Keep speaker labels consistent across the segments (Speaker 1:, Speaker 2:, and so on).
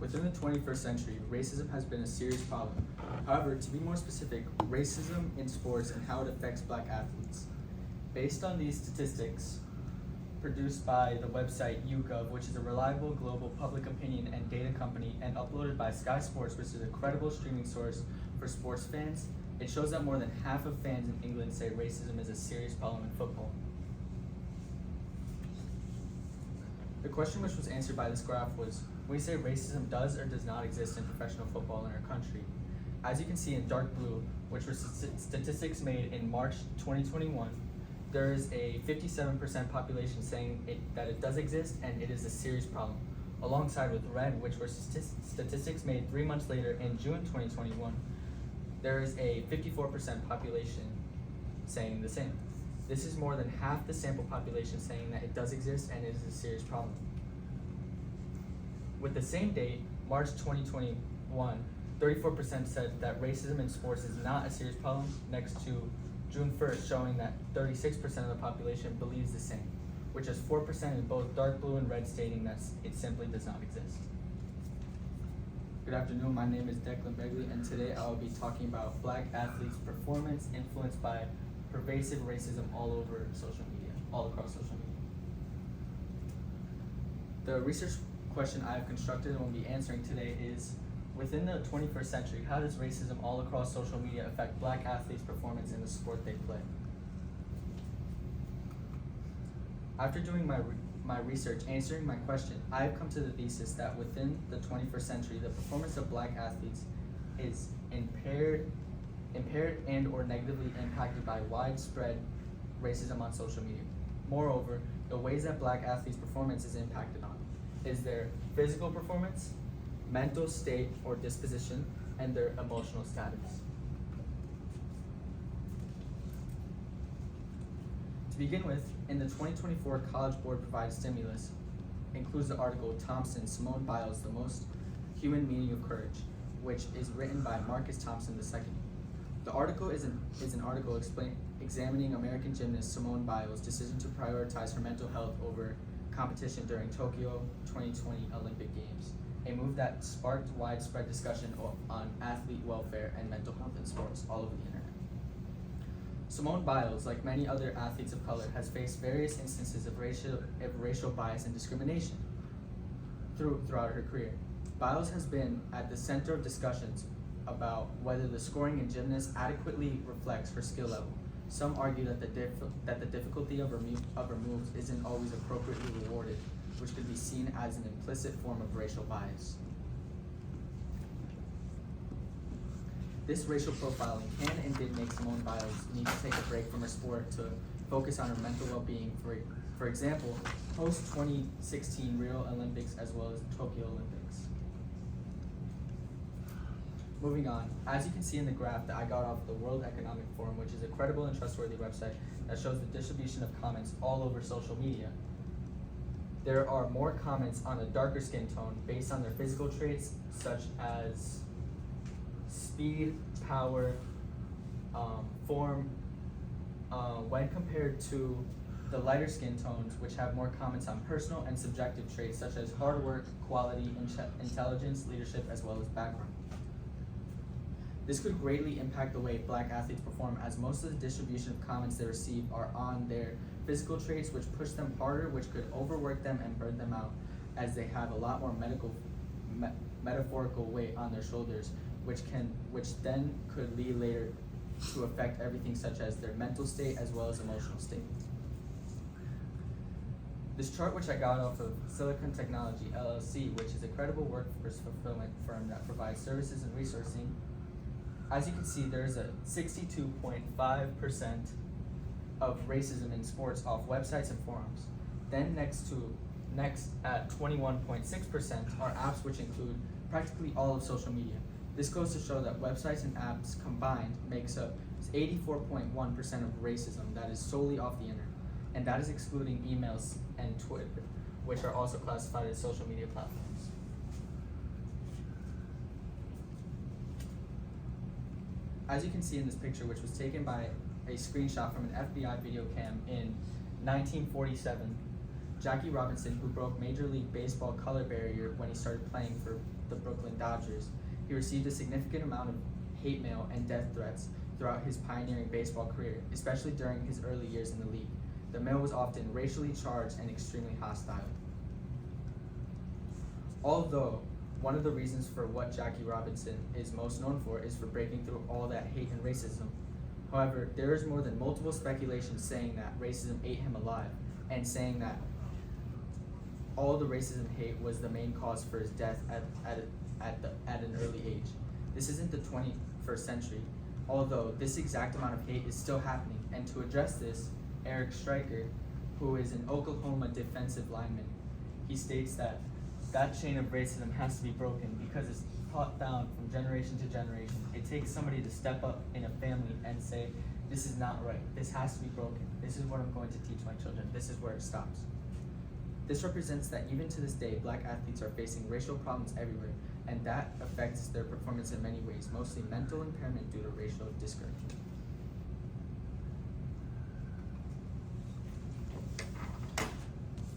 Speaker 1: Within the 21st century, racism has been a serious problem. However, to be more specific, racism in sports and how it affects black athletes. Based on these statistics, produced by the website YouGov, which is a reliable global public opinion and data company, and uploaded by Sky Sports, which is a credible streaming source for sports fans, it shows that more than half of fans in England say racism is a serious problem in football. The question which was answered by this graph was, when we say racism does or does not exist in professional football in our country. As you can see in dark blue, which were statistics made in March 2021, there is a 57% population saying that it does exist and it is a serious problem, alongside with red, which were statistics made 3 months later in June 2021. There is a 54% population saying the same. This is more than half the sample population saying that it does exist and it is a serious problem. With the same date, March 2021, 34% said that racism in sports is not a serious problem, next to June 1st showing that 36% of the population believes the same, which is 4% in both dark blue and red stating that it simply does not exist. Good afternoon, my name is Declan Begley, and today I will be talking about black athletes' performance influenced by pervasive racism all over social media, all across social media. The research question I have constructed and will be answering today is, within the 21st century, how does racism all across social media affect black athletes' performance in the sport they play? After doing my research, answering my question, I have come to the thesis that within the 21st century, the performance of black athletes is impaired and or negatively impacted by widespread racism on social media. Moreover, the ways that black athletes' performance is impacted on is their physical performance, mental state or disposition, and their emotional status. To begin with, in the 2024 College Board Provided Stimulus includes the article Thompson, Simone Biles, The Most Human Meaning of Courage, which is written by Marcus Thompson II. The article is an article examining American gymnast Simone Biles' decision to prioritize her mental health over competition during Tokyo 2020 Olympic Games, a move that sparked widespread discussion on athlete welfare and mental health in sports all over the internet. Simone Biles, like many other athletes of color, has faced various instances of racial bias and discrimination throughout her career. Biles has been at the center of discussions about whether the scoring in gymnasts adequately reflects her skill level. Some argue that the difficulty of her moves isn't always appropriately rewarded, which could be seen as an implicit form of racial bias. This racial profiling can and did make Simone Biles need to take a break from her sport to focus on her mental well-being. For example, post-2016 Rio Olympics as well as Tokyo Olympics. Moving on, as you can see in the graph that I got off the World Economic Forum, which is a credible and trustworthy website that shows the distribution of comments all over social media, there are more comments on a darker skin tone based on their physical traits such as speed, power, form, when compared to the lighter skin tones, which have more comments on personal and subjective traits such as hard work, quality, intelligence, leadership, as well as background. This could greatly impact the way black athletes perform, as most of the distribution of comments they receive are on their physical traits, which push them harder, which could overwork them and burn them out, as they have a lot more metaphorical weight on their shoulders, which then could lead later to affect everything such as their mental state as well as emotional state. This chart, which I got off of Silicon Technology LLC, which is a credible workforce fulfillment firm that provides services and resourcing, as you can see, there's a 62.5% of racism in sports off websites and forums. Then next at 21.6% are apps, which include practically all of social media. This goes to show that websites and apps combined makes up 84.1% of racism that is solely off the internet, and that is excluding emails and Twitter, which are also classified as social media platforms. As you can see in this picture, which was taken by a screenshot from an FBI video cam in 1947, Jackie Robinson, who broke Major League Baseball color barrier when he started playing for the Brooklyn Dodgers, he received a significant amount of hate mail and death threats throughout his pioneering baseball career, especially during his early years in the league. The mail was often racially charged and extremely hostile. Although one of the reasons for what Jackie Robinson is most known for is for breaking through all that hate and racism. However, there is more than multiple speculations saying that racism ate him alive, and saying that all the racism hate was the main cause for his death at an early age. This isn't the 21st century, although this exact amount of hate is still happening. And to address this, Eric Stryker, who is an Oklahoma defensive lineman, he states that chain of racism has to be broken because it's taught down from generation to generation. It takes somebody to step up in a family and say, this is not right, this has to be broken, this is what I'm going to teach my children, this is where it stops. This represents that even to this day, Black athletes are facing racial problems everywhere, and that affects their performance in many ways, mostly mental impairment due to racial discouragement.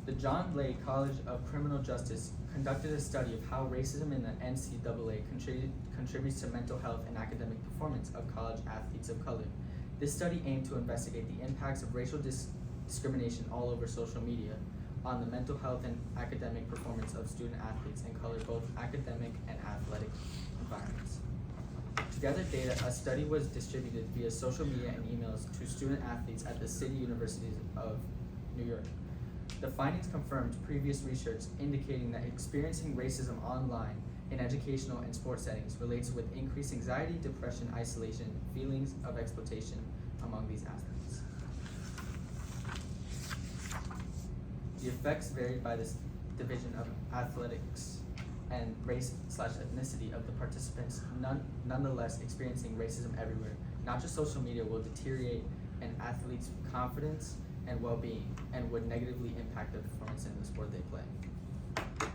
Speaker 1: The John Lay College of Criminal Justice conducted a study of how racism in the NCAA contributes to mental health and academic performance of college athletes of color. This study aimed to investigate the impacts of racial discrimination all over social media on the mental health and academic performance of student athletes in color, both academic and athletic environments. To gather data, a study was distributed via social media and emails to student athletes at the City Universities of New York. The findings confirmed previous research indicating that experiencing racism online in educational and sports settings relates with increased anxiety, depression, isolation, feelings of exploitation among these athletes. The effects varied by this division of athletics and race/ethnicity of the participants. Nonetheless, experiencing racism everywhere, not just social media, will deteriorate an athlete's confidence and well-being, and would negatively impact their performance in the sport they play.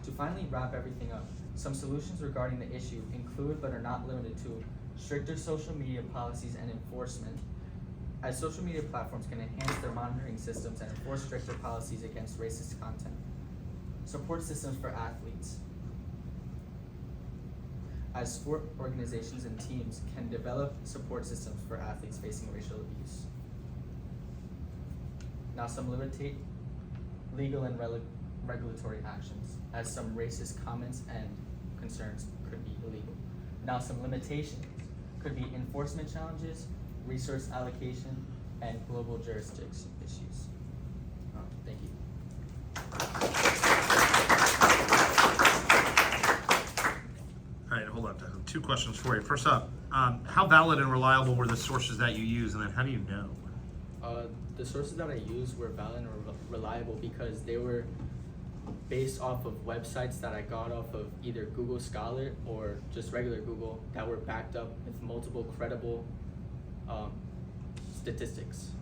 Speaker 1: To finally wrap everything up, some solutions regarding the issue include, but are not limited to, stricter social media policies and enforcement, as social media platforms can enhance their monitoring systems and enforce stricter policies against racist content. Support systems for athletes, as sport organizations and teams can develop support systems for athletes facing racial abuse. Now, some legal and regulatory actions, as some racist comments and concerns could be illegal. Now, some limitations could be enforcement challenges, resource allocation, and global jurisdiction issues. Thank you.
Speaker 2: All right, hold on. I have 2 questions for you. First up, how valid and reliable were the sources that you use, and then how do you know?
Speaker 1: The sources that I used were valid and reliable because they were based off of websites that I got off of either Google Scholar or just regular Google that were backed up with multiple credible statistics.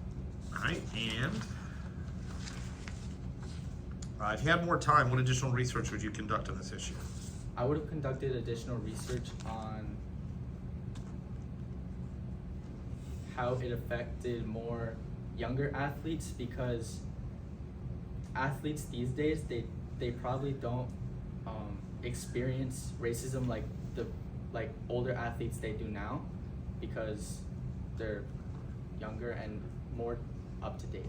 Speaker 2: All right, and if you had more time, what additional research would you conduct on this issue?
Speaker 1: I would have conducted additional research on how it affected more younger athletes, because athletes these days, they probably don't experience racism like older athletes they do now, because they're younger and more up to date.